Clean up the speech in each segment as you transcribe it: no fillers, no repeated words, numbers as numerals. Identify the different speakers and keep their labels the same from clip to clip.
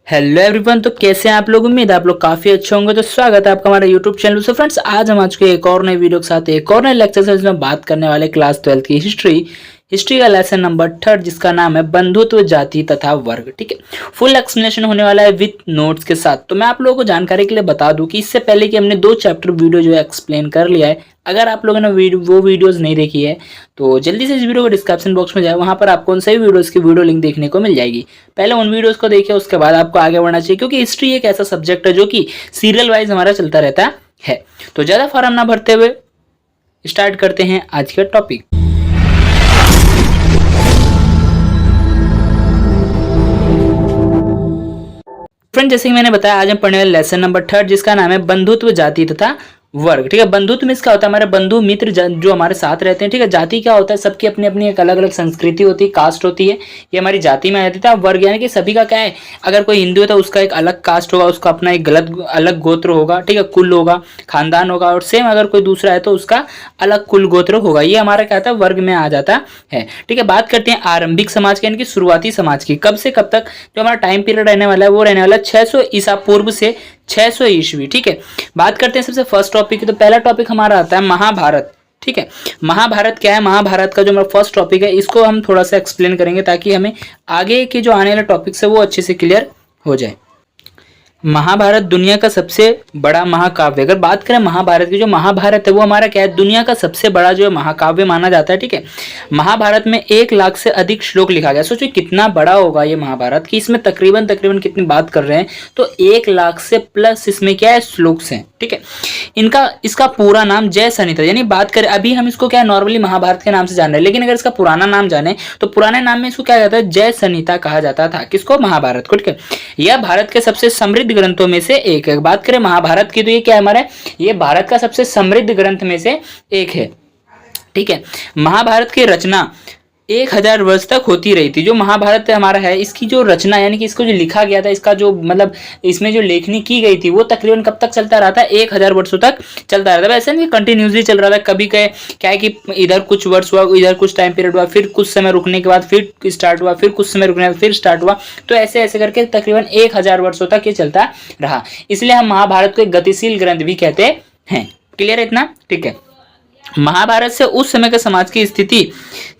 Speaker 1: Hello everyone. तो कैसे हैं आप लोग? उम्मीद है आप लोग काफी अच्छे होंगे। तो स्वागत है आपका हमारे यूट्यूब चैनल। सो फ्रेंड्स, आज हम आज के एक और नए वीडियो के साथ एक और नए लेक्चर से इसमें बात करने वाले क्लास 12 की हिस्ट्री का लेसन नंबर 3 जिसका नाम है बंधुत्व, जाति तथा वर्ग। ठीक है, फुल एक्सप्लेनेशन होने वाला है विथ नोट्स के साथ। तो मैं आप लोगों को जानकारी के लिए बता दूं कि इससे पहले कि हमने 2 चैप्टर वीडियो जो है एक्सप्लेन कर लिया है। अगर आप लोगों ने वो वीडियोस नहीं देखी है तो जल्दी से इस वीडियो को डिस्क्रिप्शन बॉक्स में जाए, वहां पर आपको उन सभी वीडियोस की वीडियो लिंक देखने को मिल जाएगी। पहले उन वीडियोस को देखिए, उसके बाद आपको आगे बढ़ना चाहिए, क्योंकि हिस्ट्री एक ऐसा सब्जेक्ट है जो कि सीरियल वाइज हमारा चलता रहता है। तो ज्यादा फॉर्म ना भरते हुए स्टार्ट करते हैं आज का टॉपिक। फ्रेंड, जैसे कि मैंने बताया, आज हम पढ़ने वाले लेसन नंबर 3 जिसका नाम है बंधुत्व, जाति तथा वर्ग। ठीक है, बंधुत्व में इसका होता है हमारे बंधु मित्र जो हमारे साथ रहते हैं। ठीक है, जाति क्या होता है? सबकी अपनी अपनी एक अलग अलग संस्कृति होती है, कास्ट होती है, ये हमारी जाति में आ जाती है। वर्ग यानी कि सभी का क्या है, अगर कोई हिंदू है तो उसका एक अलग कास्ट होगा, उसका अपना एक अलग गोत्र होगा। ठीक है, कुल होगा, खानदान होगा। और सेम अगर कोई दूसरा है तो उसका अलग कुल गोत्र होगा। ये हमारा क्या था, वर्ग में आ जाता है। ठीक है, बात करते हैं आरंभिक समाज की यानी कि शुरुआती समाज की। कब से कब तक जो हमारा टाइम पीरियड रहने वाला है वो रहने वाला है 600 ईसा पूर्व से 600 ईस्वी। ठीक है, बात करते हैं सबसे फर्स्ट टॉपिक की। तो पहला टॉपिक हमारा आता है महाभारत। ठीक है, महाभारत क्या है? महाभारत का जो हमारा फर्स्ट टॉपिक है इसको हम थोड़ा सा एक्सप्लेन करेंगे ताकि हमें आगे के जो आने वाले टॉपिक्स है वो अच्छे से क्लियर हो जाए। महाभारत दुनिया का सबसे बड़ा महाकाव्य। अगर बात करें महाभारत की, जो महाभारत है वो हमारा क्या है, दुनिया का सबसे बड़ा जो है महाकाव्य माना जाता है। ठीक है, महाभारत में 1 लाख से अधिक श्लोक लिखा गया। सोचिए कितना बड़ा होगा ये महाभारत, कि इसमें तकरीबन कितनी बात कर रहे हैं तो 1 लाख से प्लस इसमें क्या है, श्लोक हैं। ठीक है, इसका पूरा नाम जय सनी था। यानी बात करें, अभी हम इसको क्या है नॉर्मली महाभारत के नाम से जान रहे हैं, लेकिन अगर इसका पुराना नाम जाने तो पुराने नाम में इसको क्या जाता है, जय सनिता कहा जाता था। किसको? महाभारत को। ठीक है, यह भारत के सबसे समृद्ध ग्रंथों में से एक है। बात करें महाभारत की तो ये क्या है हमारा, ये भारत का सबसे समृद्ध ग्रंथ में से एक है। ठीक है, महाभारत की रचना 1000 वर्ष तक होती रही थी। जो महाभारत हमारा है इसकी जो रचना यानी कि इसको जो लिखा गया था, इसका जो मतलब इसमें जो लेखनी की गई थी वो तकरीबन कब तक चलता रहा था, 1000 वर्षों तक चलता रहा था। ऐसा नहीं कंटिन्यूसली चल रहा था, कभी क्या है कि इधर कुछ वर्ष हुआ, इधर कुछ टाइम पीरियड हुआ, फिर कुछ समय रुकने के बाद फिर स्टार्ट हुआ, फिर कुछ समय रुकने के बाद फिर स्टार्ट हुआ। तो ऐसे ऐसे करके तकरीबन 1000 वर्षों तक ये चलता रहा। इसलिए हम महाभारत को एक गतिशील ग्रंथ भी कहते हैं। क्लियर है इतना? ठीक है, महाभारत से उस समय के समाज की स्थिति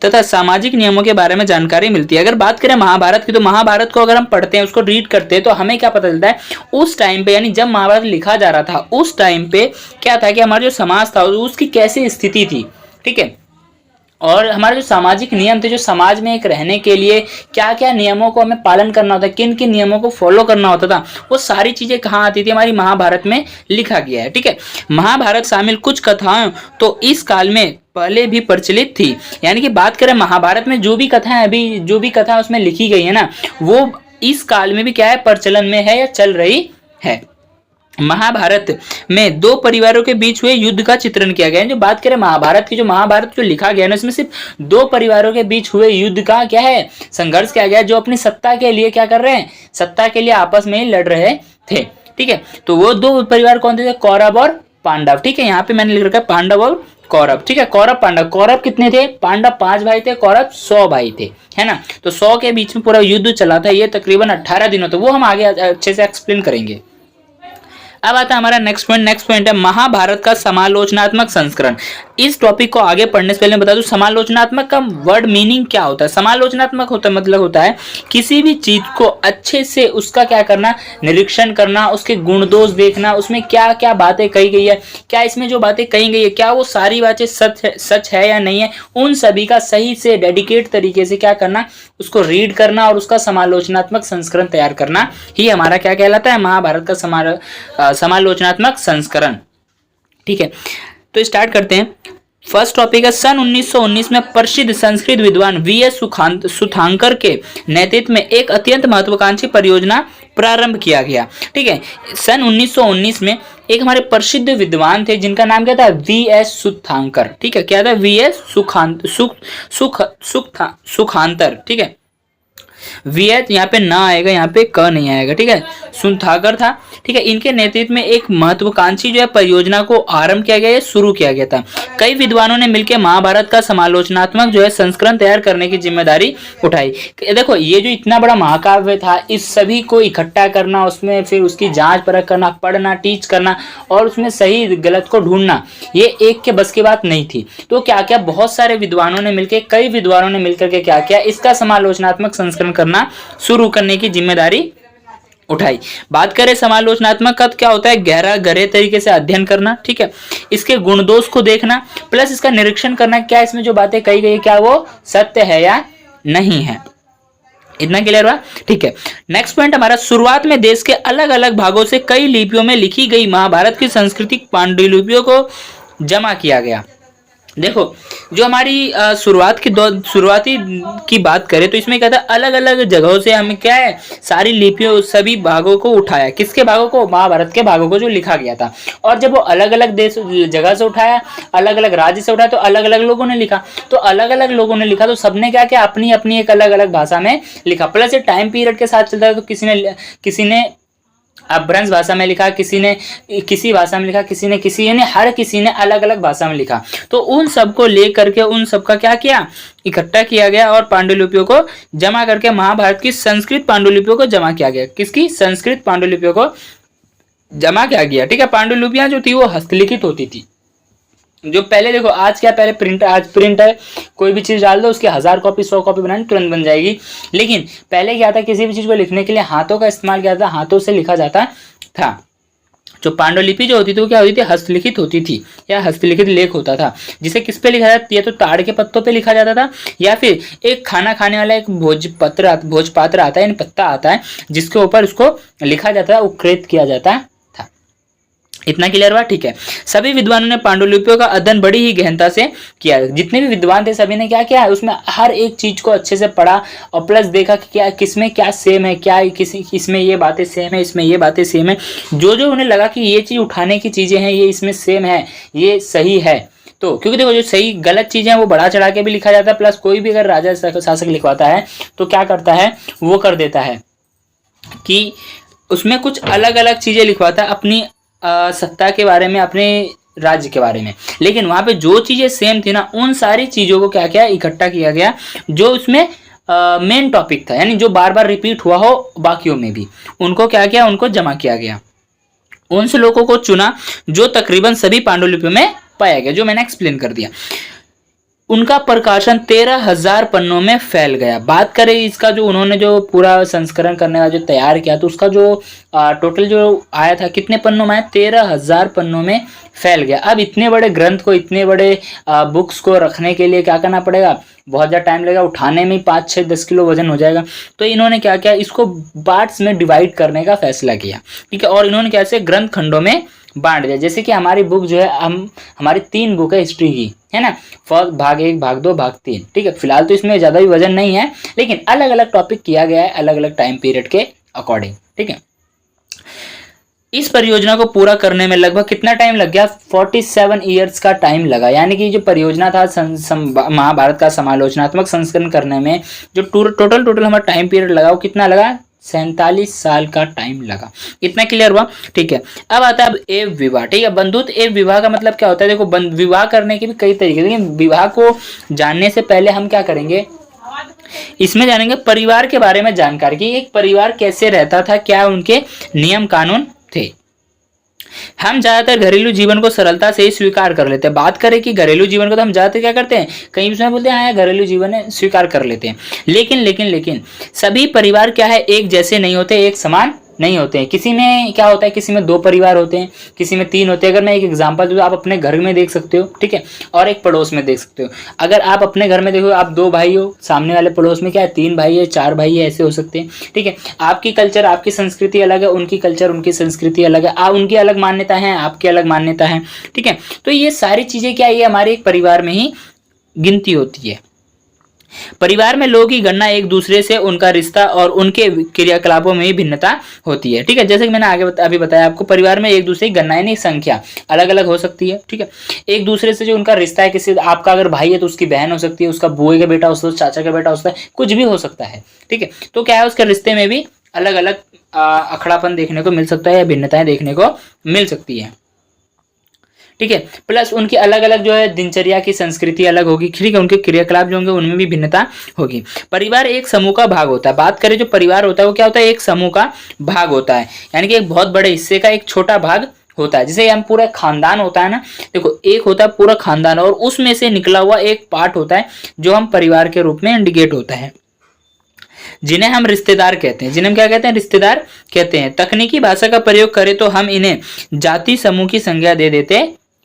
Speaker 1: तथा सामाजिक नियमों के बारे में जानकारी मिलती है। अगर बात करें महाभारत की तो महाभारत को अगर हम पढ़ते हैं, उसको रीड करते हैं तो हमें क्या पता चलता है, उस टाइम पे यानी जब महाभारत लिखा जा रहा था उस टाइम पे क्या था कि हमारा जो समाज था उसकी कैसी स्थिति थी। ठीक है, और हमारे जो सामाजिक नियम थे, जो समाज में एक रहने के लिए क्या क्या नियमों को हमें पालन करना होता है, किन किन नियमों को फॉलो करना होता था, वो सारी चीजें कहाँ आती थी, हमारी महाभारत में लिखा गया है। ठीक है, महाभारत शामिल कुछ कथाएं तो इस काल में पहले भी प्रचलित थी। यानी कि बात करें महाभारत में जो भी कथाएं अभी जो भी कथा उसमें लिखी गई है ना, वो इस काल में भी क्या है, प्रचलन में है या चल रही है। महाभारत में 2 परिवारों के बीच हुए युद्ध का चित्रण किया गया है। जो बात करें महाभारत की, जो महाभारत जो लिखा गया है ना, इसमें सिर्फ 2 परिवारों के बीच हुए युद्ध का क्या है, संघर्ष किया गया है, जो अपनी सत्ता के लिए क्या कर रहे हैं, सत्ता के लिए आपस में ही लड़ रहे थे। ठीक है, तो वो 2 परिवार कौन थे, कौरव और पांडव। ठीक है, यहाँ पे मैंने लिख रखा है पांडव और कौरव। ठीक है, कौरव पांडव। कौरव कितने थे? पांडव 5 भाई थे, कौरव 100 भाई थे, है ना। तो 100 के बीच में पूरा युद्ध चला था, ये तकरीबन 18 दिनों तक। वो हम आगे अच्छे से एक्सप्लेन करेंगे। अब आता है हमारा नेक्स्ट पॉइंट है महाभारत का समालोचनात्मक संस्करण। इस टॉपिक को आगे पढ़ने से पहले बता दूं, समालोचनात्मक का वर्ड मीनिंग क्या होता है। समालोचनात्मक होता है मतलब होता है किसी भी चीज को अच्छे से उसका क्या करना, निरीक्षण करना, उसके गुण दोष देखना, उसमें क्या क्या बातें कही गई है, क्या इसमें जो बातें कही गई है क्या वो सारी बातें सच है या नहीं है, उन सभी का सही से डेडिकेट तरीके से क्या करना, उसको रीड करना और उसका समालोचनात्मक संस्करण तैयार करना ही हमारा क्या कहलाता है, महाभारत का समालोचनात्मक संस्करण। ठीक है, तो स्टार्ट करते हैं। फर्स्ट टॉपिक है सन 1919 में प्रसिद्ध संस्कृत विद्वान वीएस सुथांकर के नेतृत्व में एक अत्यंत महत्वाकांक्षी परियोजना प्रारंभ किया गया। ठीक है, सन 1919 में एक हमारे प्रसिद्ध विद्वान थे जिनका नाम क्या था, वीएस सुथांकर। ठीक है, क्या था, वीएस सुखांतर। ठीक है, VH यहाँ पे ना आएगा, यहाँ पे क नहीं आएगा, ठीक है। सुनथाकर था, ठीक है। इनके नेतृत्व में एक महत्वाकांक्षी जो है परियोजना को आरंभ किया गया, शुरू किया गया था। कई विद्वानों ने मिलकर महाभारत का समालोचनात्मक जो है संस्करण तैयार करने की जिम्मेदारी उठाई। देखो ये जो इतना बड़ा महाकाव्य था, इस सभी को इकट्ठा करना, उसमें फिर उसकी जांच परख करना, पढ़ना, टीच करना और उसमें सही गलत को ढूंढना, ये एक के बस की बात नहीं थी। तो क्या क्या बहुत सारे विद्वानों ने मिलकर, कई विद्वानों ने मिलकर के क्या किया, इसका समालोचनात्मक संस्करण करना शुरू करने की जिम्मेदारी उठाई। बात करें समालोचनात्मक का तो क्या होता है, गहरे तरीके से अध्ययन करना, ठीक है। इसके गुण दोष को देखना प्लस इसका निरीक्षण करना, क्या इसमें जो बातें कही गई क्या वो सत्य है या नहीं है। इतना क्लियर हुआ, ठीक है। नेक्स्ट पॉइंट हमारा, शुरुआत में देश के अलग अलग भागों से कई लिपियों में लिखी गई महाभारत की सांस्कृतिक पांडुलिपियों को जमा किया गया। देखो जो हमारी शुरुआती की बात करें तो इसमें क्या था, अलग अलग जगहों से हमें क्या है, सारी लिपियों सभी भागों को उठाया। किसके भागों को, महाभारत के भागों को जो लिखा गया था। और जब वो अलग अलग देश जगह से उठाया, अलग अलग राज्य से उठाया, तो अलग अलग लोगों ने लिखा। तो अलग अलग लोगों ने लिखा तो सबने क्या किया, अपनी अपनी एक अलग अलग भाषा में लिखा। प्लस ये टाइम पीरियड के साथ चलता है, तो किसी ने अपभ्रंश भाषा में लिखा, किसी ने किसी भाषा में लिखा, किसी ने किसी, यानी हर किसी ने अलग अलग भाषा में लिखा। तो उन सबको ले करके उन सबका क्या किया, इकट्ठा किया गया और पांडुलिपियों को जमा करके महाभारत की संस्कृत पांडुलिपियों को जमा किया गया। किसकी, संस्कृत पांडुलिपियों को जमा किया गया, ठीक है। पांडुलिपियां जो थी वो हस्तलिखित होती थी। जो पहले देखो, आज क्या, पहले प्रिंट, आज प्रिंट है, कोई भी चीज डाल दो उसकी 1000 कॉपी 100 कॉपी बनानी तुरंत बन जाएगी। लेकिन पहले क्या था, किसी भी चीज को लिखने के लिए हाथों का इस्तेमाल किया था, हाथों से लिखा जाता था। जो पांडुलिपि जो होती थी वो क्या होती थी, हस्तलिखित होती थी या हस्तलिखित लेख होता था, जिसे किस पे लिखा जाता, या तो ताड़ के पत्तों पे लिखा जाता था, या फिर एक खाना खाने वाला एक भोजपात्र आता है, यानी पत्ता आता है, जिसके ऊपर उसको लिखा जाता है, उक्रेत किया जाता था। इतना क्लियर हुआ, ठीक है। सभी विद्वानों ने पांडुलिपियों का अध्ययन बड़ी ही गहनता से किया। जितने भी विद्वान थे सभी ने क्या किया, उसमें हर एक चीज को अच्छे से पढ़ा और प्लस देखा कि क्या किसमें क्या सेम है, क्या इसमें ये बातें सेम है, इसमें ये बातें सेम है। जो जो उन्हें लगा कि ये चीज उठाने की चीजें हैं, ये इसमें सेम है, ये सही है, तो क्योंकि देखो जो सही गलत चीजें हैं वो बढ़ा चढ़ा के भी लिखा जाता है। प्लस कोई भी अगर राजा शासक लिखवाता है तो क्या करता है, वो कर देता है कि उसमें कुछ अलग अलग चीजें लिखवाता है अपनी सत्ता के बारे में, अपने राज्य के बारे में। लेकिन वहां पे जो चीजें सेम थी ना, उन सारी चीजों को क्या किया, इकट्ठा किया गया जो उसमें मेन टॉपिक था, यानी जो बार बार रिपीट हुआ हो बाकियों में भी, उनको क्या किया, उनको जमा किया गया। उन से लोगों को चुना जो तकरीबन सभी पांडुलिपियों में पाया गया, जो मैंने एक्सप्लेन कर दिया। उनका प्रकाशन 13,000 पन्नों में फैल गया। बात करें इसका, जो उन्होंने जो पूरा संस्करण करने का जो तैयार किया, तो उसका जो टोटल जो आया था, कितने पन्नों में आया, 13,000 पन्नों में फैल गया। अब इतने बड़े ग्रंथ को, इतने बड़े बुक्स को रखने के लिए क्या करना पड़ेगा, बहुत ज़्यादा टाइम लगेगा, उठाने में 5, 6, 10 किलो वजन हो जाएगा। तो इन्होंने क्या किया, इसको पार्ट्स में डिवाइड करने का फैसला किया, ठीक है। और इन्होंने कैसे ग्रंथ खंडों में बांट दिया। जैसे कि हमारी बुक जो है, हमारी 3 बुक है हिस्ट्री की, है ना, फर्स्ट भाग 1, भाग 2, भाग 3, ठीक है। फिलहाल तो इसमें ज़्यादा भी वजन नहीं है, लेकिन अलग अलग टॉपिक किया गया है अलग अलग टाइम पीरियड के अकॉर्डिंग, ठीक है। इस परियोजना को पूरा करने में लगभग कितना टाइम लग गया, 47 ईयर्स का टाइम लगा। यानी कि जो परियोजना था महाभारत का समालोचनात्मक संस्करण करने में, जो टोटल हमारा टाइम पीरियड लगा, वो कितना लगा, 47 साल का टाइम लगा। इतना क्लियर हुआ, ठीक है। अब आता है अब एव विवाह, ठीक है। बंधुत्व एव विवाह का मतलब क्या होता है, देखो विवाह करने के भी कई तरीके, लेकिन विवाह को जानने से पहले हम क्या करेंगे, इसमें जानेंगे परिवार के बारे में जानकारी, कि एक परिवार कैसे रहता था, क्या उनके नियम कानून थे। हम ज्यादातर घरेलू जीवन को सरलता से ही स्वीकार कर लेते हैं। बात करें कि घरेलू जीवन को तो हम ज्यादातर क्या करते हैं, कहीं भी बोलते हैं हाँ घरेलू जीवन है, स्वीकार कर लेते हैं। लेकिन सभी परिवार क्या है, एक जैसे नहीं होते, एक समान नहीं होते हैं। किसी में क्या होता है, किसी में 2 परिवार होते हैं, किसी में 3 होते हैं। अगर मैं एक एग्जांपल दूं, आप अपने घर में देख सकते हो, ठीक है, और एक पड़ोस में देख सकते हो। अगर आप अपने घर में देखो, आप 2 भाई हो, सामने वाले पड़ोस में क्या है, 3 भाई है, 4 भाई है, ऐसे हो सकते हैं, ठीक है। आपकी कल्चर, आपकी संस्कृति अलग है, उनकी कल्चर, उनकी संस्कृति अलग है, उनकी अलग मान्यता है, आपकी अलग मान्यता है, ठीक है। तो ये सारी चीजें क्या है, ये हमारे एक परिवार में ही गिनती होती है। परिवार में लोगों की गणना एक दूसरे से उनका रिश्ता और उनके क्रियाकलापों में ही भिन्नता होती है। ठीक है, जैसे कि मैंने आगे अभी बताया आपको, परिवार में एक दूसरे की गणना यानी संख्या अलग अलग हो सकती है। ठीक है, एक दूसरे से जो उनका रिश्ता है, किसी आपका अगर भाई है तो उसकी बहन हो सकती है, उसका बुए का बेटा हो सकता है, चाचा का बेटा हो सकता है, कुछ भी हो सकता है। ठीक है, तो क्या है, उसके रिश्ते में भी अलग अलग अखड़ापन देखने को मिल सकता है या भिन्नताएं देखने को मिल सकती है। ठीक है, प्लस उनकी अलग अलग जो है दिनचर्या की संस्कृति अलग होगी। ठीक है, उनके क्रियाकलाप जो होंगे उनमें भी भिन्नता होगी। परिवार एक समूह का भाग होता है। बात करें जो परिवार होता है वो क्या होता है, एक समूह का भाग होता है, यानी कि एक बहुत बड़े हिस्से का एक छोटा भाग होता है। जैसे हम पूरा खानदान होता है ना, देखो एक होता है पूरा खानदान और उसमें से निकला हुआ एक पार्ट होता है जो हम परिवार के रूप में इंडिकेट होता है, जिन्हें हम रिश्तेदार कहते हैं। जिन्हें हम क्या कहते हैं, रिश्तेदार कहते हैं। तकनीकी भाषा का प्रयोग करें तो हम इन्हें जाति समूह की संज्ञा दे देते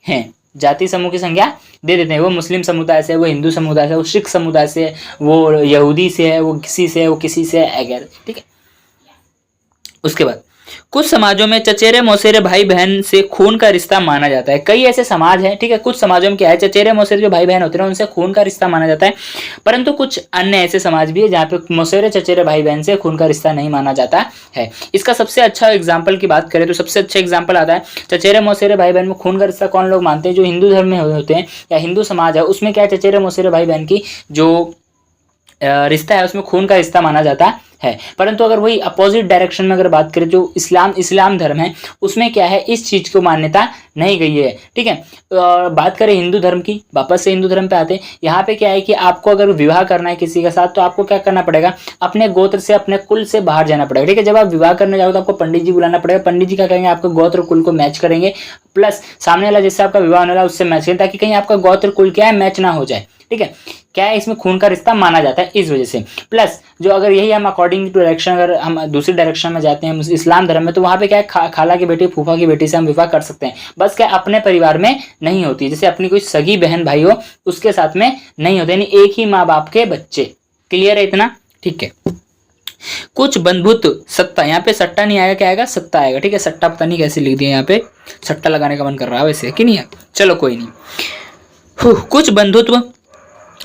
Speaker 1: हैं। जाति समूह की संज्ञा दे देते हैं। वो मुस्लिम समुदाय से, वो हिंदू समुदाय से, वो सिख समुदाय से, वो यहूदी से है, वो किसी से, वो किसी से अगर। ठीक है, उसके बाद कुछ समाजों में चचेरे मौसेरे भाई बहन से खून का रिश्ता माना जाता है। कई ऐसे समाज हैं, ठीक है, कुछ समाजों में क्या है, चचेरे मौसेरे जो भाई बहन होते हैं उनसे खून का रिश्ता माना जाता है, परंतु कुछ अन्य ऐसे समाज भी है जहाँ पे मौसेरे चचेरे भाई बहन से खून का रिश्ता नहीं माना जाता है। इसका सबसे अच्छा एग्जाम्पल की बात करें तो सबसे अच्छा एग्जाम्पल आता है चचेरे मौसेरे भाई बहन में खून का रिश्ता कौन लोग मानते हैं, जो हिंदू धर्म में होते हैं या हिंदू समाज है, उसमें क्या है, चचेरे मौसेरे भाई बहन की जो रिश्ता है उसमें खून का रिश्ता माना जाता है। परंतु अगर वही अपोजिट डायरेक्शन में अगर बात करें जो इस्लाम धर्म है उसमें क्या है, इस चीज को मान्यता नहीं गई है। ठीक है, बात करें हिंदू धर्म की, वापस से हिंदू धर्म पे आते हैं। यहाँ पे क्या है कि आपको अगर विवाह करना है किसी के साथ तो आपको क्या करना पड़ेगा, अपने गोत्र से, अपने कुल से बाहर जाना पड़ेगा। ठीक है, जब आप विवाह करने जाओगे तो आपको पंडित जी बुलाना पड़ेगा। पंडित जी क्या करेंगे, आपके गोत्र कुल को मैच करेंगे, प्लस सामने वाला जिससे आपका विवाह होने वाला उससे मैच करेंगे, ताकि कहीं आपका गोत्र कुल क्या है मैच ना हो जाए। ठीक है, क्या है, इसमें खून का रिश्ता माना जाता है इस वजह से। प्लस जो अगर यही हम अकॉर्डिंग टू डायरेक्शन अगर हम दूसरी डायरेक्शन में जाते हैं इस्लाम धर्म में, तो वहां पे क्या है, खाला की बेटी फूफा की बेटी से हम विवाह कर सकते हैं, बस क्या अपने परिवार में नहीं होती। जैसे अपनी कोई सगी बहन भाई हो उसके साथ में नहीं होते, यानी एक ही माँ बाप के बच्चे। क्लियर है इतना? ठीक है, कुछ बंधुत्व सत्ता, यहाँ पे सट्टा नहीं आएगा, क्या आएगा, सत्ता आएगा। ठीक है, सट्टा पता नहीं कैसे लिख दिया, यहाँ पे सट्टा लगाने का मन कर रहा है वैसे कि नहीं है, चलो कोई नहीं। कुछ बंधुत्व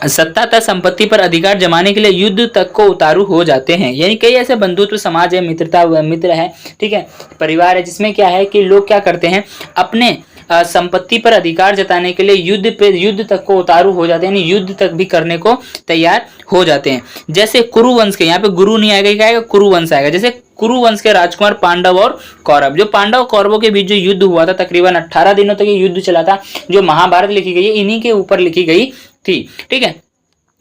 Speaker 1: सत्ता तथा संपत्ति पर अधिकार जमाने के लिए युद्ध तक को उतारू हो जाते हैं। यानी कई ऐसे बंधुत्व समाज है, मित्र है, ठीक है, परिवार है, जिसमें क्या है कि लोग क्या करते हैं, अपने संपत्ति पर अधिकार जताने के लिए युद्ध तक को उतारू हो जाते हैं, यानी युद्ध तक भी करने को तैयार हो जाते हैं। जैसे कुरुवंश के, यहाँ पे गुरु नहीं आएगा, क्या आएगा, कुरुवंश आएगा। जैसे कुरुवंश के राजकुमार पांडव और कौरव, जो पांडव कौरवों के बीच जो युद्ध हुआ था, तकरीबन 18 दिनों तक ये युद्ध चला था। जो महाभारत लिखी गई है इन्हीं के ऊपर लिखी गई थी। ठीक है,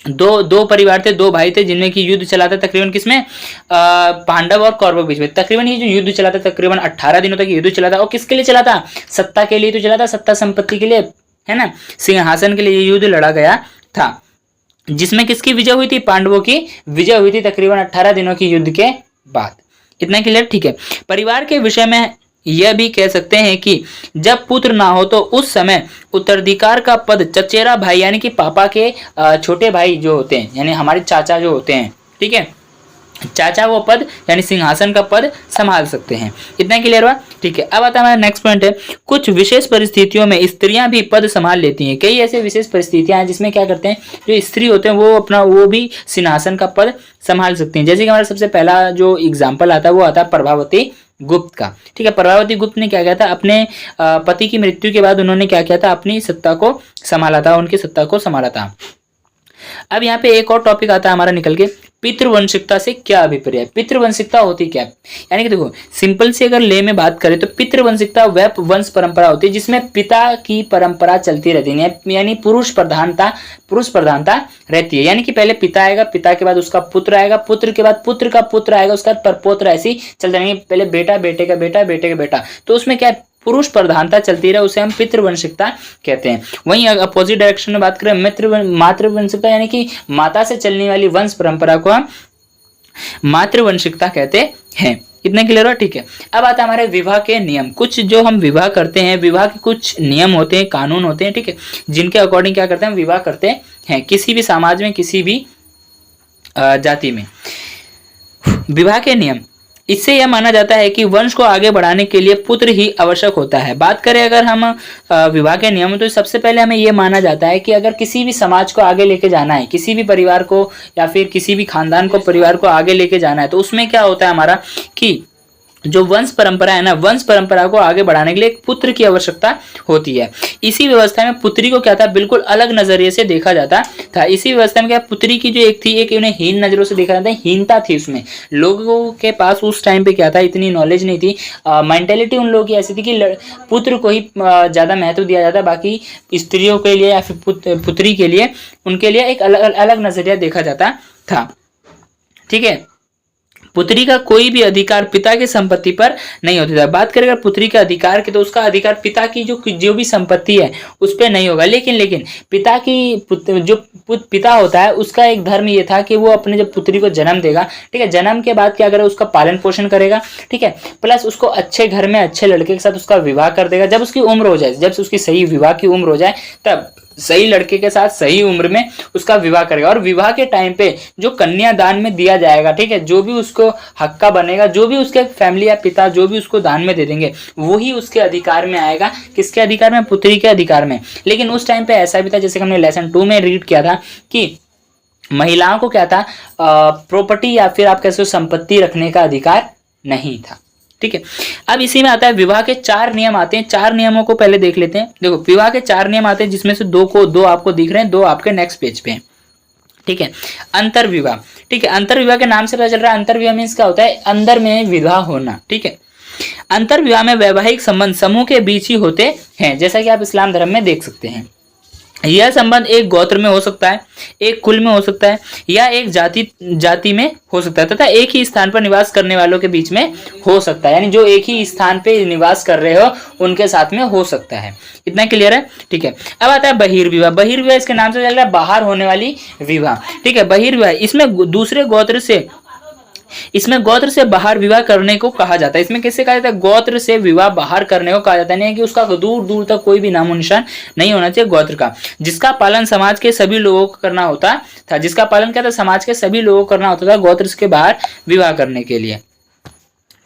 Speaker 1: दो परिवार थे, दो भाई थे, जिनमें की युद्ध चला था तकरीबन किसमें, पांडव और कौरवों के बीच में। तकरीबन ये जो युद्ध चला था तकरीबन 18 दिनों तक युद्ध चला था। और किसके लिए चला था, सत्ता के लिए तो चला था, सत्ता संपत्ति के लिए, है ना, सिंहासन के लिए ये युद्ध लड़ा गया था, जिसमें किसकी विजय हुई थी, पांडवों की विजय हुई थी तकरीबन 18 दिनों की युद्ध के बाद। इतना क्लियर? ठीक है, परिवार के विषय में यह भी कह सकते हैं कि जब पुत्र ना हो तो उस समय उत्तराधिकार का पद चचेरा भाई यानी कि पापा के छोटे भाई जो होते हैं, यानी हमारे चाचा जो होते हैं, ठीक है, चाचा वो पद यानी सिंहासन का पद संभाल सकते हैं। इतना क्लियर हुआ? ठीक है, अब आता है हमारा नेक्स्ट पॉइंट है, कुछ विशेष परिस्थितियों में स्त्रियां भी पद संभाल लेती हैं। कई ऐसे विशेष परिस्थितियां हैं जिसमें क्या करते हैं, जो स्त्री होते हैं वो भी सिंहासन का पद संभाल सकती हैं। जैसे कि हमारा सबसे पहला जो एग्जाम्पल आता है वो आता है प्रभावती गुप्त का। ठीक है, प्रभावती गुप्त ने क्या किया था, अपने पति की मृत्यु के बाद उन्होंने क्या किया था, अपनी सत्ता को संभाला था, उनकी सत्ता को संभाला था। अब यहाँ पे एक और टॉपिक आता है हमारा निकल के, पितृवंशिकता से क्या अभिप्राय है। पितृवंशिकता होती क्या है, यानी कि देखो सिंपल से अगर ले में बात करें तो पितृवंशिकता वह वंश परंपरा होती है जिसमें पिता की परंपरा चलती रहती है, यानी पुरुष प्रधानता रहती है। यानी कि पहले पिता आएगा, पिता के बाद उसका पुत्र आएगा, पुत्र के बाद पुत्र का पुत्र आएगा, उसके बाद परपोत्र, ऐसे ही चलते रहेंगे, पहले बेटा, बेटे का बेटा, बेटे का बेटा। तो उसमें क्या पुरुष प्रधानता चलती रहे, उसे हम पितृवंशिकता कहते हैं। वहीं अपोजिट डायरेक्शन में बात करें मातृवंशिकता, यानी कि माता से चलने वाली वंश परंपरा को हम मातृवंशिकता कहते हैं। इतना क्लियर हुआ? ठीक है, अब आता है हमारे विवाह के नियम। कुछ जो हम विवाह करते हैं, विवाह के कुछ नियम होते हैं, कानून होते हैं, ठीक है, जिनके अकॉर्डिंग क्या करते हैं, हम विवाह करते हैं किसी भी समाज में, किसी भी जाति में। विवाह के नियम, इससे यह माना जाता है कि वंश को आगे बढ़ाने के लिए पुत्र ही आवश्यक होता है। बात करें अगर हम विवाह के नियम, तो सबसे पहले हमें यह माना जाता है कि अगर किसी भी समाज को आगे लेके जाना है, किसी भी परिवार को या फिर किसी भी खानदान को, परिवार को आगे लेके जाना है, तो उसमें क्या होता है हमारा कि जो वंश परंपरा है ना, वंश परंपरा को आगे बढ़ाने के लिए एक पुत्र की आवश्यकता होती है। इसी व्यवस्था में पुत्री को क्या था, बिल्कुल अलग नजरिए से देखा जाता था। इसी व्यवस्था में क्या, पुत्री की जो एक थी, एक उन्हें हीन नजरों से देखा जाता है, हीनता थी उसमें। लोगों के पास उस टाइम पे क्या था, इतनी नॉलेज नहीं थी, मेंटेलिटी उन लोगों की ऐसी थी कि पुत्र को ही ज्यादा महत्व दिया जाता, बाकी स्त्रियों के लिए या फिर पुत्री के लिए, उनके लिए एक अलग नजरिया देखा जाता था। ठीक है, पुत्री का कोई भी अधिकार पिता की संपत्ति पर नहीं होता था। बात करें अगर पुत्री के अधिकार की, तो उसका अधिकार पिता की जो भी संपत्ति है उस पर नहीं होगा। लेकिन पिता की जो पिता होता है, उसका एक धर्म ये था कि वो अपने जब पुत्री को जन्म देगा, ठीक है, जन्म के बाद क्या करेगा, उसका पालन पोषण करेगा, ठीक है, प्लस उसको अच्छे घर में अच्छे लड़के के साथ उसका विवाह कर देगा। जब उसकी उम्र हो जाए, जब उसकी सही विवाह की उम्र हो जाए, तब सही लड़के के साथ सही उम्र में उसका विवाह करेगा। और विवाह के टाइम पे जो कन्यादान में दिया जाएगा, ठीक है, जो भी उसको हक्का बनेगा, जो भी उसके फैमिली या पिता जो भी उसको दान में दे देंगे, वही उसके अधिकार में आएगा। किसके अधिकार में, पुत्री के अधिकार में। लेकिन उस टाइम पे ऐसा भी था, जैसे हमने लेसन 2 में रीड किया था कि महिलाओं को क्या था, प्रॉपर्टी या फिर आप कैसे हो संपत्ति रखने का अधिकार नहीं था। ठीक है, अब इसी में आता है विवाह के 4 नियम आते हैं। 4 नियमों को पहले देख लेते हैं। देखो, विवाह के 4 नियम आते हैं, जिसमें से दो आपको दिख रहे हैं, 2 आपके नेक्स्ट पेज पे हैं। ठीक है, अंतर विवाह। ठीक है, अंतर विवाह के नाम से पता चल रहा है, अंतर विवाह मीन्स क्या होता है, अंदर में विवाह होना। ठीक है, अंतर विवाह में वैवाहिक संबंध समूह के बीच ही होते हैं, जैसा कि आप इस्लाम धर्म में देख सकते हैं। यह संबंध एक गोत्र में हो सकता है, एक कुल में हो सकता है, या एक जाति में हो सकता है, तथा एक ही स्थान पर निवास करने वालों के बीच में हो सकता है। यानी जो एक ही स्थान पे निवास कर रहे हो उनके साथ में हो सकता है। इतना क्लियर है? ठीक है, अब आता है बहिर्विवाह। बहिर्विवाह इसके नाम से चल रहा है बाहर होने वाली विवाह। ठीक है, बहिर्विवाह इसमें दूसरे गोत्र से, इसमें गोत्र से बाहर विवाह करने को कहा जाता है। इसमें किससे कहा जाता है, गोत्र से विवाह बाहर करने को कहा जाता है। नहीं कि उसका दूर दूर तक कोई भी नामो निशान नहीं होना चाहिए गोत्र का, जिसका पालन समाज के सभी लोगों को करना होता था। जिसका पालन क्या था, समाज के सभी लोगों को करना होता था गोत्र के बाहर विवाह करने के लिए।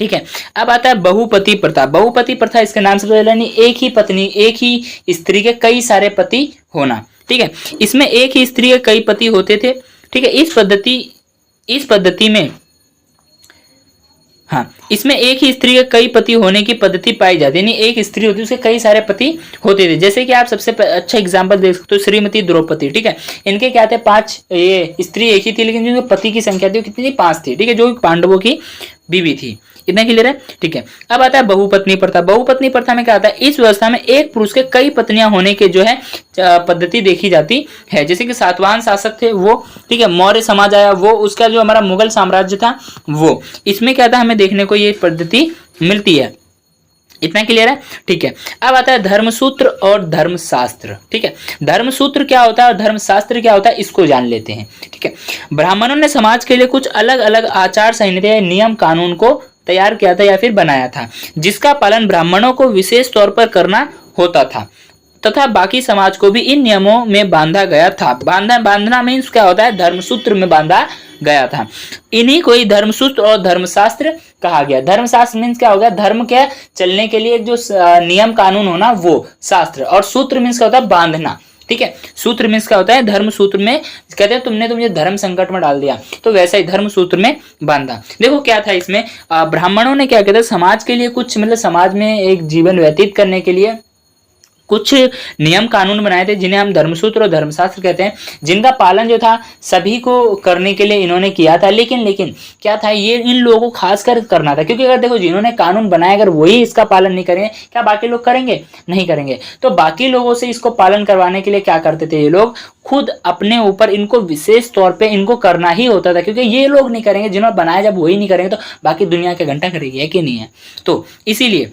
Speaker 1: ठीक है, अब आता है बहुपति प्रथा। बहुपति प्रथा इसके नाम से यानी एक ही पत्नी, एक ही स्त्री के कई सारे पति होना। ठीक है, इसमें एक ही स्त्री के कई पति होते थे। ठीक है, इस पद्धति में, हाँ, इसमें एक ही स्त्री के कई पति होने की पद्धति पाई जाती है। यानी एक स्त्री होती है, उसके कई सारे पति होते थे। जैसे कि आप सबसे अच्छा एग्जांपल देख सकते हो, श्रीमती द्रौपदी। ठीक है, इनके क्या थे, 5, ये स्त्री एक ही थी, लेकिन जो पति की संख्या थी वो कितनी थी, 5 थी। ठीक है, जो पांडवों की बीवी थी। इतना क्लियर है? ठीक है, अब आता है बहुपत्नी प्रथा। बहुपत्नी प्रथा में क्या आता है, इस व्यवस्था में एक पुरुष के कई पत्नियां होने के जो है पद्धति देखी जाती है। जैसे कि सातवाहन शासक थे वो, ठीक है, मौर्य समाज आया वो, उसका जो हमारा मुगल साम्राज्य था वो, इसमें क्या था, हमें देखने को ये पद्धति मिलती है। इतना क्लियर है? ठीक है, अब आता है धर्मसूत्र और धर्मशास्त्र। ठीक है, धर्मसूत्र क्या होता है और धर्मशास्त्र क्या होता है, इसको जान लेते हैं। ठीक है, ब्राह्मणों ने समाज के लिए कुछ अलग अलग आचार संहिता, नियम कानून को तैयार किया था या फिर बनाया था, जिसका पालन ब्राह्मणों को विशेष तौर पर करना होता था, तथा बाकी समाज को भी इन नियमों में बांधा गया था। बांधना मीन्स क्या होता है, धर्मसूत्र में बांधा गया था। इन्हीं को ही धर्मसूत्र और धर्मशास्त्र कहा गया। धर्मशास्त्र मीन्स क्या होगा, धर्म के चलने के लिए जो नियम कानून होना वो शास्त्र, और सूत्र मीन्स क्या होता है, बांधना। ठीक है, सूत्र मीन्स क्या होता है, धर्म सूत्र में कहते हैं तुमने मुझे धर्म संकट में डाल दिया, तो वैसा ही धर्म सूत्र में बांधा। देखो क्या था इसमें, ब्राह्मणों ने क्या कहते हैं, समाज के लिए कुछ, मतलब समाज में एक जीवन व्यतीत करने के लिए कुछ नियम कानून बनाए थे, जिन्हें हम धर्मसूत्र और धर्मशास्त्र कहते हैं, जिनका पालन जो था सभी को करने के लिए इन्होंने किया था। लेकिन क्या था, ये इन लोगों को खासकर करना था, क्योंकि अगर देखो जिन्होंने कानून बनाया अगर वही इसका पालन नहीं करेंगे, क्या बाकी लोग करेंगे? नहीं करेंगे। तो बाकी लोगों से इसको पालन करवाने के लिए क्या करते थे ये लोग, खुद अपने ऊपर इनको विशेष तौर पे इनको करना ही होता था, क्योंकि ये लोग नहीं करेंगे, जिन्होंने बनाया जब वही नहीं करेंगे तो बाकी दुनिया का घंटा करेगी, है कि नहीं है? तो इसीलिए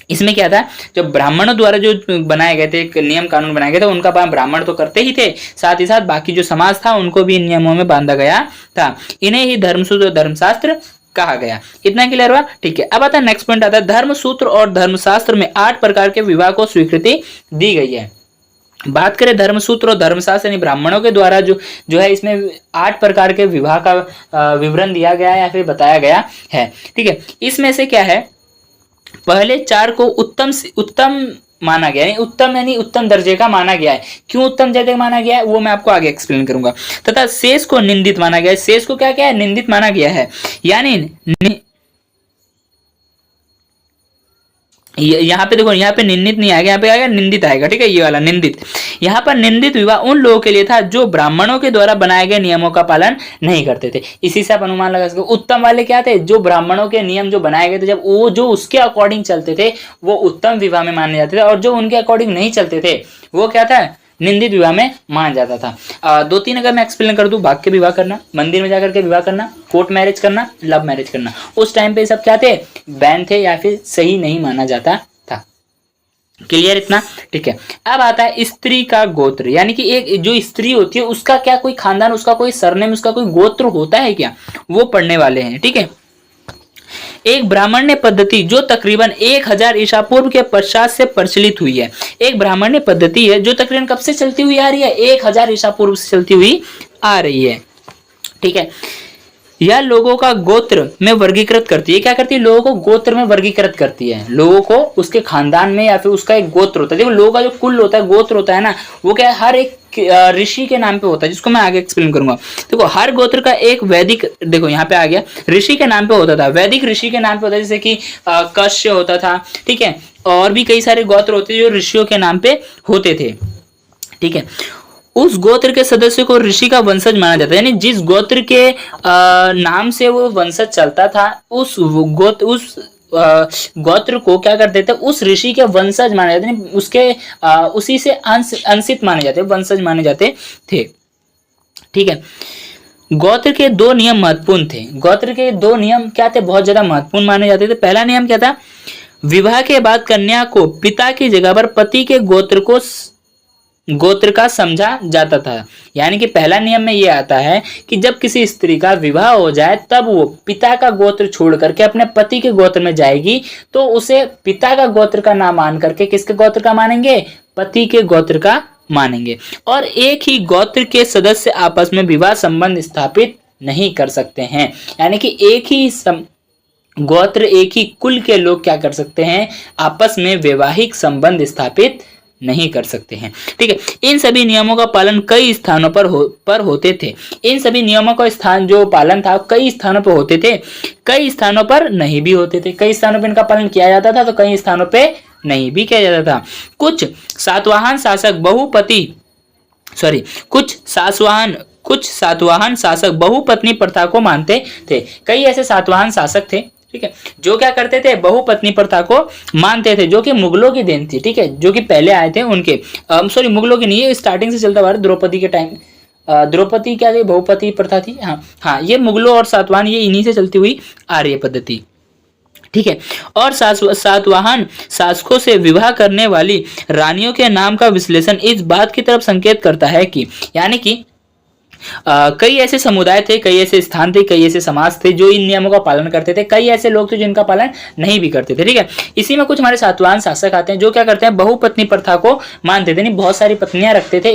Speaker 1: इसमें क्या था, जो ब्राह्मणों द्वारा जो बनाए गए थे, नियम कानून बनाए गए थे, उनका पालन ब्राह्मण तो करते ही थे, साथ ही साथ बाकी जो समाज था उनको भी इन नियमों में बांधा गया था। इन्हें ही धर्मसूत्र और धर्मशास्त्र कहा गया। इतना क्लियर हुआ? ठीक है, अब आता है नेक्स्ट पॉइंट आता है, धर्मसूत्र और धर्मशास्त्र में 8 प्रकार के विवाह को स्वीकृति दी गई है। बात करें धर्मसूत्र और धर्मशास्त्र यानी ब्राह्मणों के द्वारा जो जो है इसमें 8 प्रकार के विवाह का विवरण दिया गया है या फिर बताया गया है। ठीक है, इसमें से क्या है, पहले 4 को उत्तम माना गया है, उत्तम यानी उत्तम दर्जे का माना गया है। क्यों उत्तम दर्जे का माना गया है वो मैं आपको आगे एक्सप्लेन करूंगा। तथा शेष को निंदित माना गया है। शेष को क्या क्या है, निंदित माना गया है। यानी यहाँ पे देखो, यहाँ पे निंदित नहीं आएगा, यहाँ पे आएगा निंदित आएगा। ठीक है, ये वाला निंदित। यहाँ पर निंदित विवाह उन लोगों के लिए था जो ब्राह्मणों के द्वारा बनाए गए नियमों का पालन नहीं करते थे। इसी से आप अनुमान लगा सकते हो। उत्तम वाले क्या थे, जो ब्राह्मणों के नियम जो बनाए गए थे, जब वो जो उसके अकॉर्डिंग चलते थे वो उत्तम विवाह में माने जाते थे, और जो उनके अकॉर्डिंग नहीं चलते थे वो क्या था, निंदित विवाह में मान जाता था। 2-3 अगर मैं एक्सप्लेन कर दूं, भाग के विवाह करना, मंदिर में जाकर के विवाह करना, कोर्ट मैरिज करना, लव मैरिज करना, उस टाइम पे सब क्या थे, बैन थे या फिर सही नहीं माना जाता था। क्लियर इतना? ठीक है। अब आता है स्त्री का गोत्र, यानी कि एक जो स्त्री होती है उसका क्या कोई खानदान, उसका कोई सरनेम, उसका कोई गोत्र होता है क्या, वो पढ़ने वाले हैं। ठीक है, एक ब्राह्मण्य पद्धति जो तकरीबन 1000 ईसा पूर्व के पश्चात से प्रचलित हुई है। एक ब्राह्मण्य पद्धति है जो तकरीबन कब से चलती हुई आ रही है, 1000 ईसा पूर्व से चलती हुई आ रही है। ठीक है, यह लोगों का गोत्र में वर्गीकृत करती है। क्या करती है, लोगों को गोत्र में वर्गीकृत करती है। लोगों को उसके खानदान में या फिर उसका एक गोत्र होता है। देखो, लोगों का जो कुल होता है, गोत्र होता है ना, वो क्या है, हर एक ऋषि के नाम पे होता है, जिसको मैं आगे एक्सप्लेन करूंगा। देखो, हर गोत्र का एक वैदिक, देखो यहाँ पे आ गया, ऋषि के नाम पे होता था, वैदिक ऋषि के नाम पे होता है, जैसे कि कश्य होता था। ठीक है, और भी कई सारे गोत्र होते थे जो ऋषियों के नाम पे होते थे। ठीक है, उस गोत्र के सदस्य को ऋषि का वंशज माना जाता है। यानी जिस गोत्र के नाम से वो वंशज चलता था, उस गोत्र को क्या करते थे, उस ऋषि के वंशज माने जाते हैं, उसके उसी से अंशित माने जाते, वंशज माने जाते थे। ठीक है, गोत्र के 2 नियम महत्वपूर्ण थे। गोत्र के 2 नियम क्या थे, बहुत ज्यादा महत्वपूर्ण माने जाते थे। पहला नियम क्या था, विवाह के बाद कन्या को पिता की जगह पर पति के गोत्र का समझा जाता था। यानी कि पहला नियम में ये आता है कि जब किसी स्त्री का विवाह हो जाए तब वो पिता का गोत्र छोड़ करके अपने पति के गोत्र में जाएगी, तो उसे पिता का गोत्र का नाम मान करके किसके गोत्र का मानेंगे, पति के गोत्र का मानेंगे। और एक ही गोत्र के सदस्य आपस में विवाह संबंध स्थापित नहीं कर सकते हैं। यानी कि एक ही गोत्र, एक ही कुल के लोग क्या कर सकते हैं, आपस में वैवाहिक संबंध स्थापित नहीं कर सकते हैं। ठीक है, इन सभी नियमों का पालन कई स्थानों पर होते थे। इन सभी नियमों का स्थान जो पालन था कई स्थानों पर होते थे, कई स्थानों पर नहीं भी होते थे। कई स्थानों पर इनका पालन किया जाता था तो कई स्थानों पे नहीं भी किया जाता था। कुछ सातवाहन शासक बहुपत्नी प्रथा को मानते थे। कई ऐसे सातवाहन शासक थे, ठीक है, जो क्या करते थे, बहुपत्नी प्रथा को मानते थे, जो कि मुगलों की देन थी। ठीक है, जो कि पहले आए थे उनके, मुगलों की नहीं, ये स्टार्टिंग से चलता हुआ द्रौपदी के टाइम, द्रौपदी क्या थी, बहुपति प्रथा थी। हाँ, ये मुगलों और सातवाहन ये इन्हीं से चलती हुई आ रही है पद्धति। ठीक है, और सातवाहन शासकों से विवाह करने वाली रानियों के नाम का विश्लेषण इस बात की तरफ संकेत करता है कि, यानी कि कई ऐसे समुदाय थे, कई ऐसे स्थान थे, कई ऐसे समाज थे जो इन नियमों का पालन करते थे, कई ऐसे लोग थे जिनका पालन नहीं भी करते थे। ठीक है, इसी में कुछ हमारे सातवाहन शासक आते हैं जो क्या करते हैं, बहुपत्नी प्रथा को मानते थे, नहीं बहुत सारी पत्नियां रखते थे,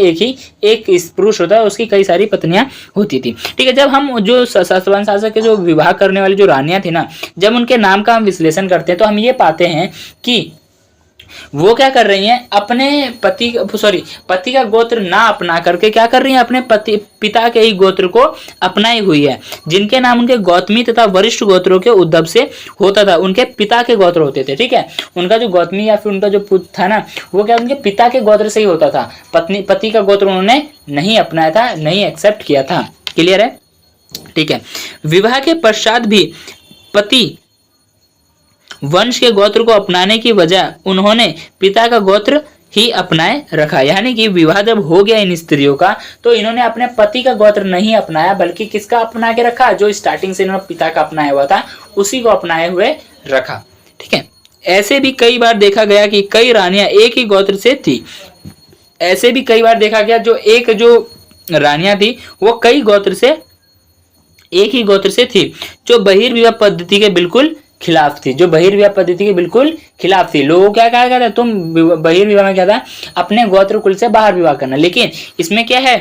Speaker 1: एक पुरुष होता है उसकी कई सारी पत्नियां होती थी। ठीक है, जब हम जो सातवाहन शासक के जो विवाह करने वाली जो रानियां थी ना, जब उनके नाम का हम विश्लेषण करते हैं तो हम ये पाते हैं कि वो क्या कर रही हैं, अपने पति का गोत्र ना अपना करके क्या कर रही हैं, अपने पिता के ही गोत्र को अपनाई हुई है, जिनके नाम उनके गौतमी तथा वरिष्ठ गोत्रों के उद्भव से होता था, उनके पिता के गोत्र होते थे। ठीक है, उनका जो गौतमी या फिर उनका जो पुत्र था ना, वो क्या उनके पिता के गोत्र से ही होता था, पति का गोत्र उन्होंने नहीं अपनाया था, नहीं एक्सेप्ट किया था। क्लियर है? ठीक है, विवाह के पश्चात भी पति वंश के गोत्र को अपनाने की वजह उन्होंने पिता का गोत्र ही अपनाए रखा। यानी कि विवाह जब हो गया इन स्त्रियों का, तो इन्होंने अपने पति का गोत्र नहीं अपनाया, बल्कि किसका अपना के रखा, जो स्टार्टिंग से इन्होंने पिता का अपनाया हुआ था उसी को अपनाए हुए रखा। ठीक है, ऐसे भी कई बार देखा गया कि कई रानियां एक ही गोत्र से थी। ऐसे भी कई बार देखा गया जो रानियां थी वो एक ही गोत्र से थी, जो बहिर्विवाह पद्धति के बिल्कुल खिलाफ थी, जो बहिर्विवाह पद्धति के बिल्कुल खिलाफ थी। लोगों को क्या कहा गया था, तुम बहिर्विवाह में क्या था, अपने गोत्र कुल से बाहर विवाह करना। लेकिन इसमें क्या है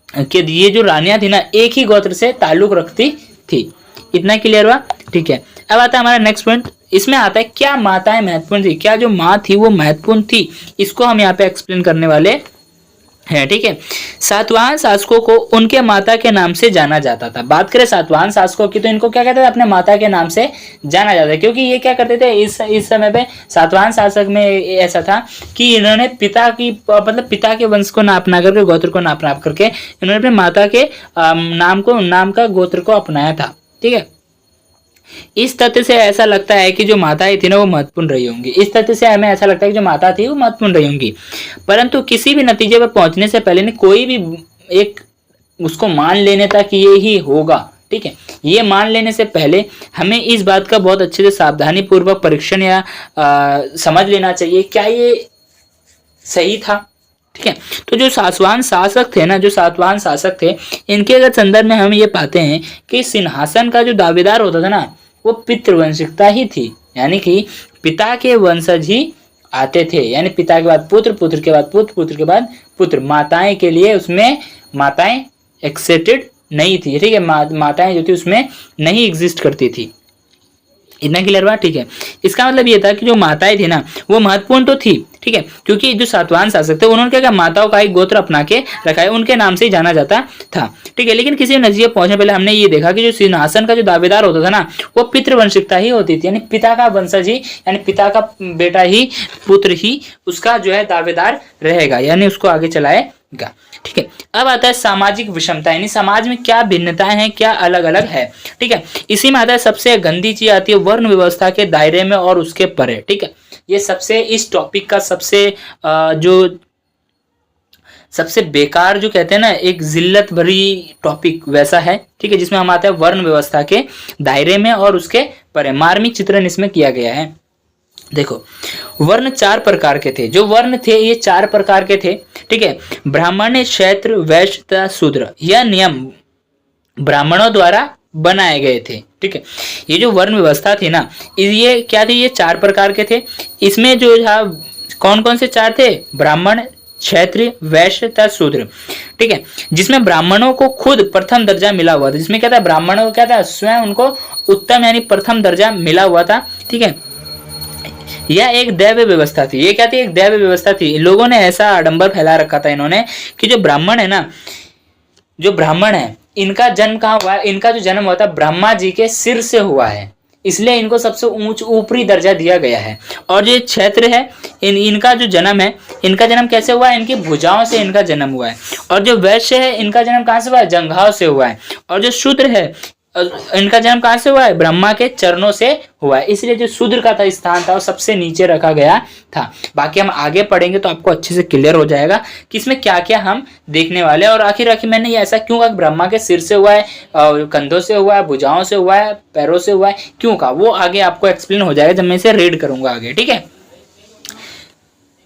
Speaker 1: कि ये जो रानियां थी ना, एक ही गोत्र से ताल्लुक रखती थी। इतना क्लियर हुआ, ठीक है। अब आता है हमारा नेक्स्ट पॉइंट, इसमें आता है क्या माताएं महत्वपूर्ण थी, क्या जो माँ थी वो महत्वपूर्ण थी, इसको हम यहाँ पे एक्सप्लेन करने वाले हैं, ठीक है। सातवाहन शासकों को उनके माता के नाम से जाना जाता था। बात करें सातवाहन शासकों की, तो इनको क्या कहते थे, अपने माता के नाम से जाना जाता है, क्योंकि ये क्या करते थे इस समय पे सातवाहन शासक में ऐसा था कि इन्होंने पिता की मतलब पिता के वंश को ना अपना करके, गोत्र को ना अपना करके, इन्होंने अपने माता के नाम का गोत्र को अपनाया था, ठीक है। इस तथ्य से ऐसा लगता है कि जो माताएं थी ना वो महत्वपूर्ण रही होंगी। इस तथ्य से हमें ऐसा लगता है कि जो माता थी वो महत्वपूर्ण रही होंगी। परंतु किसी भी नतीजे पर पहुंचने से पहले नहीं, कोई भी एक उसको मान लेने था कि ये ही होगा, ठीक है, ये मान लेने से पहले हमें इस बात का बहुत अच्छे से सावधानी पूर्वक परीक्षण या समझ लेना चाहिए क्या ये सही था, ठीक है। तो जो सातवाहन शासक थे ना, जो सातवाहन शासक थे, इनके अगर संदर्भ में हम ये पाते हैं कि सिंहासन का जो दावेदार होता था ना वो पितृवंशिकता ही थी, यानी कि पिता के वंशज ही आते थे, यानी पिता के बाद पुत्र, पुत्र के बाद पुत्र, पुत्र के बाद पुत्र। माताएं के लिए उसमें माताएं एक्सेप्टेड नहीं थी, ठीक है, माताएं जो थी उसमें नहीं एग्जिस्ट करती थी। इतना क्लियर हुआ, ठीक है। इसका मतलब ये था कि जो माताएं थी ना वो महत्वपूर्ण तो थी, ठीक है, क्योंकि जो सातवाहन शासक थे उन्होंने क्या किया, माताओं का एक गोत्र अपना के रखा है, उनके नाम से ही जाना जाता था, ठीक है। लेकिन किसी नतीजे पहुंचने पहले हमने ये देखा कि जो सिंहासन का जो दावेदार होता था ना वो पितृवंशिकता ही होती थी, यानी पिता का वंशज ही, यानी पिता का बेटा ही, पुत्र ही उसका जो है दावेदार रहेगा, यानी उसको आगे चलाएगा, ठीक है। अब आता है सामाजिक विषमता, यानी समाज में क्या भिन्नताएं हैं, क्या अलग अलग है, ठीक है। इसी में आता है सबसे गंदी चीज आती है वर्ण व्यवस्था के दायरे में और उसके परे, ठीक है। ये सबसे इस टॉपिक का सबसे बेकार जो कहते हैं ना, एक जिल्लत भरी टॉपिक वैसा है, ठीक है, जिसमें हम आते हैं वर्ण व्यवस्था के दायरे में और उसके परे। मार्मिक चित्रण इसमें किया गया है। देखो, वर्ण 4 प्रकार के थे, जो वर्ण थे ये 4 प्रकार के थे, ठीक है। ब्राह्मण, क्षत्रिय, वैश्य तथा शूद्र। यह नियम ब्राह्मणों द्वारा बनाए गए थे, ठीक है। ये जो वर्ण व्यवस्था थी ना, ये क्या थी, ये 4 प्रकार के थे। इसमें जो था कौन कौन से 4 थे, ब्राह्मण, क्षत्रिय, वैश्य तथा शूद्र, ठीक है। जिसमें ब्राह्मणों को खुद प्रथम दर्जा मिला हुआ था, जिसमें क्या था, ब्राह्मणों को क्या था, स्वयं उनको उत्तम यानी प्रथम दर्जा मिला हुआ था, ठीक है। यह एक दैव व्यवस्था थी। ये क्या थी, एक दैव व्यवस्था थी। लोगों ने ऐसा आडंबर फैला रखा था इन्होंने कि जो ब्राह्मण है ना, जो ब्राह्मण है इनका जन्म कहाँ हुआ है, इनका जो जन्म हुआ था ब्रह्मा जी के सिर से हुआ है, इसलिए इनको सबसे ऊपरी दर्जा दिया गया है। और जो क्षेत्र है इनका जो जन्म है, इनका जन्म कैसे हुआ है, इनकी भुजाओं से इनका जन्म हुआ है। और जो वैश्य है इनका जन्म कहाँ से हुआ है, जंघाओं से हुआ है। और जो शूद्र है इनका जन्म कहां से हुआ है, ब्रह्मा के चरणों से हुआ है, इसलिए जो शूद्र का था स्थान था वो सबसे नीचे रखा गया था। बाकी हम आगे पढ़ेंगे तो आपको अच्छे से क्लियर हो जाएगा कि इसमें क्या क्या हम देखने वाले हैं। और आखिर मैंने ये ऐसा क्यों कहा, ब्रह्मा के सिर से हुआ है, कंधों से हुआ है, भुजाओं से हुआ है, पैरों से हुआ है, क्यों कहा, वो आगे आपको एक्सप्लेन हो जाएगा जब मैं इसे रीड करूंगा आगे, ठीक है।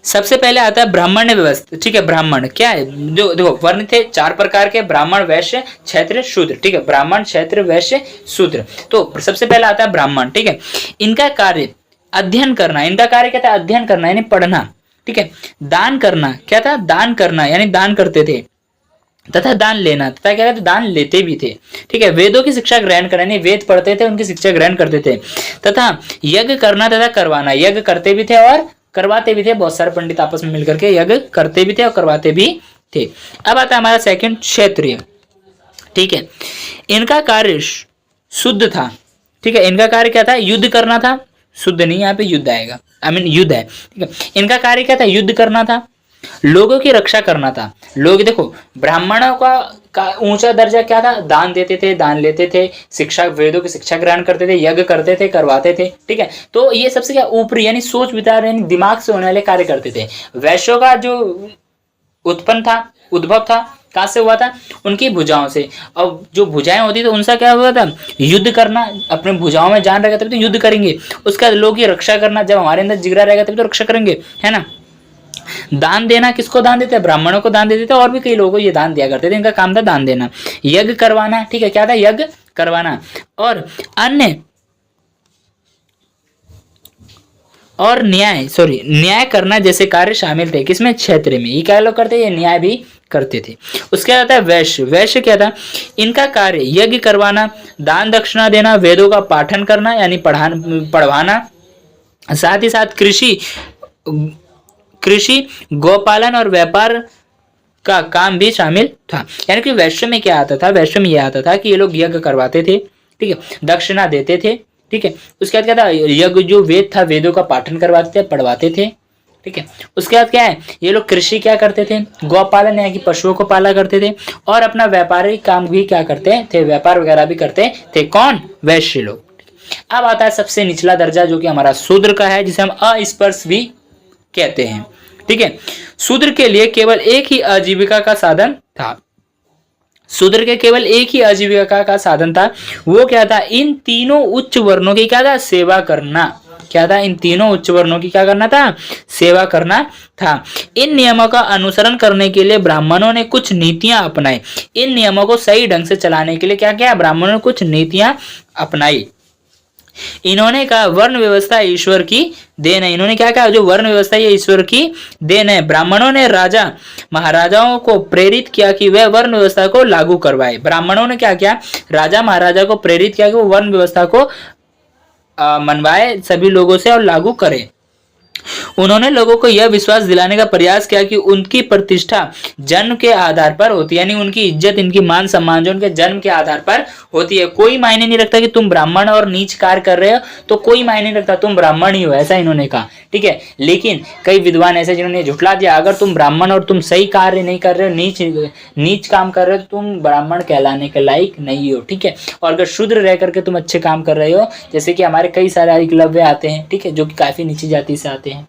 Speaker 1: सबसे पहले आता है ब्राह्मण व्यवस्था, ठीक है। ब्राह्मण क्या है, जो देखो वर्ण थे 4 प्रकार के, ब्राह्मण, वैश्य, क्षत्रिय, शूद्र, ठीक है। ब्राह्मण, क्षत्रिय, वैश्य, शूद्र। तो सबसे पहले आता है ब्राह्मण, ठीक है। इनका कार्य अध्ययन करना, इनका कार्य क्या था, अध्ययन करना यानी पढ़ना, ठीक है। दान करना, क्या था, दान करना यानी दान करते थे, तथा दान लेना, तथा क्या कहते, दान लेते भी थे, ठीक है। वेदों की शिक्षा ग्रहण करना यानी वेद पढ़ते थे, उनकी शिक्षा ग्रहण करते थे, तथा यज्ञ करना तथा करवाना, यज्ञ करते भी थे और करवाते भी थे। बहुत सारे पंडित आपस में मिलकर के यज्ञ करते भी थे और करवाते भी थे। अब आता है हमारा सेकंड, क्षत्रिय, ठीक है। इनका कार्य शुद्ध था, ठीक है। इनका कार्य क्या था, युद्ध करना था, शुद्ध नहीं, यहाँ पे युद्ध आएगा, युद्ध है, ठीक है। इनका कार्य क्या था, युद्ध करना था, लोगों की रक्षा करना था। लोग देखो, ब्राह्मणों का ऊंचा दर्जा क्या था, दान देते थे, दान लेते थे, शिक्षा, वेदों की शिक्षा ग्रहण करते थे, यज्ञ करते थे, करवाते थे, ठीक है। तो ये सबसे क्या ऊपरी यानी सोच विचार यानी दिमाग से होने वाले कार्य करते थे। वैश्यों का जो उत्पन्न था, उद्भव था, कहां से हुआ था, उनकी भुजाओं से। अब जो भुजाएं होती थी उनसे क्या हुआ था, युद्ध करना, अपने भुजाओं में जान रहेगा तभी तो युद्ध करेंगे। उसका लोगों की रक्षा करना, जब हमारे अंदर जिगरा रहेगा तभी तो रक्षा करेंगे, है ना। दान देना, किसको दान देते हैं, ब्राह्मणों को दान देते थे, और भी कई लोगों को ये दान दिया करते थे, इनका काम था दान देना। यज्ञ करवाना, ठीक है, क्या था, यज्ञ करवाना। और अन्य और न्याय करना जैसे कार्य शामिल थे। किसमें? क्षेत्र में। ये क्या लोग करते? ये न्याय भी करते थे। उसके बाद आता है वैश्य। वैश्य क्या था? इनका कार्य यज्ञ करवाना, दान दक्षिणा देना, वेदों का पाठन करना यानी पढ़वाना, साथ ही साथ कृषि, गौपालन और व्यापार का काम भी शामिल था। यानी कि वैश्य में क्या आता था? वैश्य में यह आता था कि ये लोग यज्ञ करवाते थे, ठीक है, दक्षिणा देते थे, ठीक है। उसके बाद क्या था? यज्ञ जो वेद था, वेदों का पाठन करवाते थे, पढ़वाते थे, ठीक है। उसके बाद क्या है? ये लोग कृषि क्या करते थे? गौपालन यानी कि पशुओं को पाला करते थे, और अपना व्यापारिक काम भी क्या करते थे? व्यापार वगैरह भी करते थे। कौन? वैश्य लोग। अब आता है सबसे निचला दर्जा जो कि हमारा शूद्र का है, जिसे हम अस्पृश्य भी कहते हैं, ठीक है। शूद्र के लिए केवल एक ही आजीविका का साधन था। शूद्र के केवल एक ही आजीविका का साधन था। वो क्या था? इन तीनों उच्च वर्णों की क्या था? सेवा करना। क्या था? इन तीनों उच्च वर्णों की क्या करना था? सेवा करना था। इन नियमों का अनुसरण करने के लिए ब्राह्मणों ने कुछ नीतियां अपनाई। इन नियमों को सही ढंग से चलाने के लिए क्या किया? ब्राह्मणों ने कुछ नीतियां अपनाई। इन्होंने कहा वर्ण व्यवस्था ईश्वर की देन है। इन्होंने क्या कहा? जो वर्ण व्यवस्था ये ईश्वर की देन है। ब्राह्मणों ने राजा महाराजाओं को प्रेरित किया कि वे वर्ण व्यवस्था को लागू करवाए। ब्राह्मणों ने क्या किया? राजा महाराजा को प्रेरित किया कि वो वर्ण व्यवस्था को मनवाए सभी लोगों से और लागू करे। उन्होंने लोगों को यह विश्वास दिलाने का प्रयास किया कि उनकी प्रतिष्ठा जन्म के आधार पर होती है, यानी उनकी इज्जत, इनकी मान सम्मान जो उनके जन्म के आधार पर होती है। कोई मायने नहीं रखता कि तुम ब्राह्मण और नीच कार्य कर रहे हो तो कोई मायने नहीं रखता, तुम ब्राह्मण ही हो, ऐसा इन्होंने कहा, ठीक है। लेकिन कई विद्वान ऐसे जिन्होंने झुठला दिया, अगर तुम ब्राह्मण और तुम सही कार्य नहीं कर रहे हो, नीच काम कर रहे हो, तो तुम ब्राह्मण कहलाने के लायक नहीं हो, ठीक है। और अगर शूद्र रह करके तुम अच्छे काम कर रहे हो, जैसे कि हमारे कई सारे एकलव्य आते हैं, ठीक है, जो कि काफी नीची जाति से आते हैं,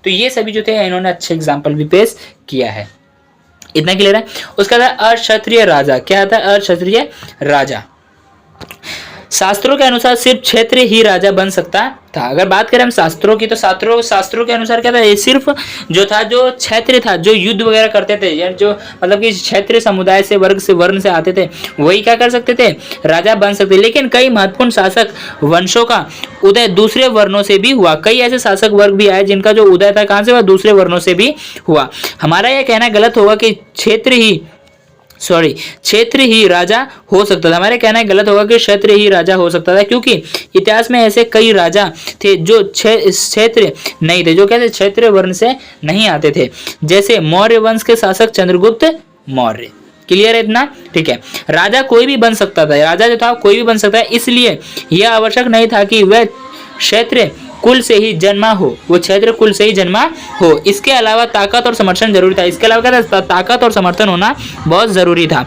Speaker 1: तो ये सभी जो थे इन्होंने अच्छे एग्जाम्पल भी पेश किया है। इतना क्लियर है। उसका था अक्षत्रिय राजा। क्या था? अक्षत्रिय राजा। शास्त्रों के अनुसार सिर्फ क्षेत्र ही राजा बन सकता था। अगर बात करें हम शास्त्रों की, तो शास्त्रों के अनुसार क्या था? ये सिर्फ जो था, जो क्षेत्र था, जो युद्ध वगैरह करते थे, या जो मतलब कि क्षेत्र समुदाय से, वर्ग से, वर्ण से आते थे, वही क्या कर सकते थे? राजा बन सकते। लेकिन कई महत्वपूर्ण शासक वंशों का उदय दूसरे वर्णों से भी हुआ। कई ऐसे शासक वर्ग भी आए जिनका जो उदय था कहां से हुआ? दूसरे वर्णों से भी हुआ। हमारा यह कहना गलत होगा कि क्षेत्र ही राजा हो सकता था। हमारे कहना गलत होगा कि क्षेत्र ही राजा हो सकता था, क्योंकि इतिहास में ऐसे कई राजा थे जो क्षेत्र नहीं थे, जो कहते क्षेत्र वर्ण से नहीं आते थे, जैसे मौर्य वंश के शासक चंद्रगुप्त मौर्य। क्लियर है इतना? ठीक है। राजा कोई भी बन सकता था, राजा जो था कोई भी बन सकता है, इसलिए यह आवश्यक नहीं था कि वह क्षेत्र कुल से ही जन्मा हो, वो क्षेत्र कुल से ही जन्मा हो। इसके अलावा ताकत और समर्थन जरूरी था। इसके अलावा क्या था? ताकत और समर्थन होना बहुत जरूरी था।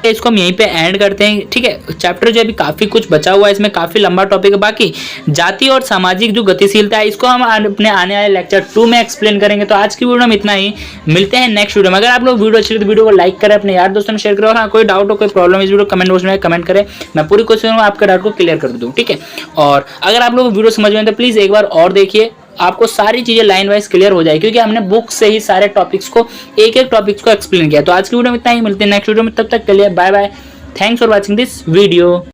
Speaker 1: इसको हम यहीं पे एंड करते हैं, ठीक है। चैप्टर जो अभी काफी कुछ बचा हुआ है, इसमें काफी लंबा टॉपिक है। बाकी जाति और सामाजिक जो गतिशीलता है, इसको हम अपने आने वाले लेक्चर 2 में एक्सप्लेन करेंगे। तो आज की वीडियो में इतना ही, मिलते हैं नेक्स्ट वीडियो में। अगर आप लोग वीडियो अच्छी लगी तो वीडियो को लाइक करें, अपने यार दोस्तों में शेयर करें, और हाँ कोई डाउट हो, कोई प्रॉब्लम इस वीडियो कमेंट बॉक्स में कमेंट करें, मैं पूरी कोशिश करूँगा आपके डाउट को क्लियर कर दूँ, ठीक है। और अगर आप लोग वीडियो समझ में तो प्लीज एक बार और देखिए, आपको सारी चीजें लाइन वाइज क्लियर हो जाएगी, क्योंकि हमने बुक से ही सारे टॉपिक्स को, एक एक टॉपिक्स को एक्सप्लेन किया। तो आज की वीडियो में इतना ही, मिलते हैं नेक्स्ट वीडियो में, तब तक के लिए bye bye. Thanks for watching this video.